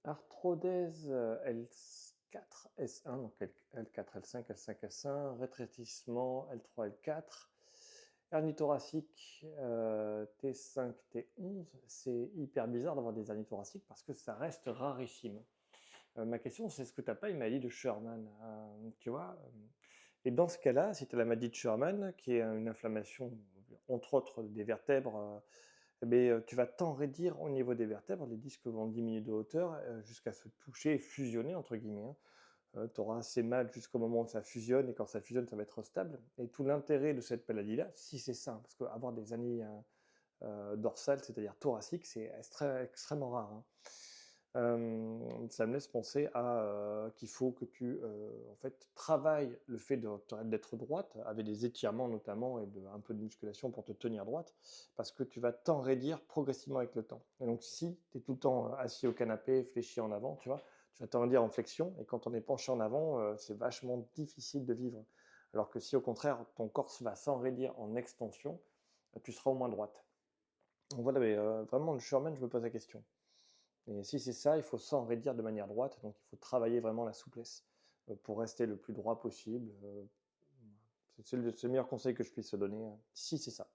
Arthrodèse L4, S1, donc L4, L5, L5, S1, rétrécissement L3, L4, hernie thoracique T5, T11. C'est hyper bizarre d'avoir des hernies thoraciques parce que ça reste rarissime. Ma question, c'est est-ce que tu n'as pas une maladie de Sherman, tu vois? Et dans ce cas-là, si tu as la maladie de Sherman, qui est une inflammation, entre autres, des vertèbres, tu vas t'enraidir au niveau des vertèbres, les disques vont diminuer de hauteur jusqu'à se toucher et fusionner, entre guillemets, hein. Tu auras assez mal jusqu'au moment où ça fusionne, et quand ça fusionne, ça va être stable. Et tout l'intérêt de cette maladie-là, si c'est ça, parce qu'avoir des hernies dorsales, c'est-à-dire thoraciques, c'est extrêmement rare, hein. Ça me laisse penser à qu'il faut que tu en fait, travailles le fait d'être droite, avec des étirements notamment et un peu de musculation pour te tenir droite, parce que tu vas t'enraidir progressivement avec le temps. Et donc si tu es tout le temps assis au canapé, fléchi en avant, tu vois, tu vas t'enraidir en flexion, et quand on est penché en avant, c'est vachement difficile de vivre. Alors que si au contraire, ton corps va s'enraidir en extension, tu seras au moins droite. Donc voilà, mais vraiment, le Sherman, je me pose la question. Et si c'est ça, il faut s'enraidir de manière droite, donc il faut travailler vraiment la souplesse pour rester le plus droit possible. C'est le meilleur conseil que je puisse te donner, si c'est ça.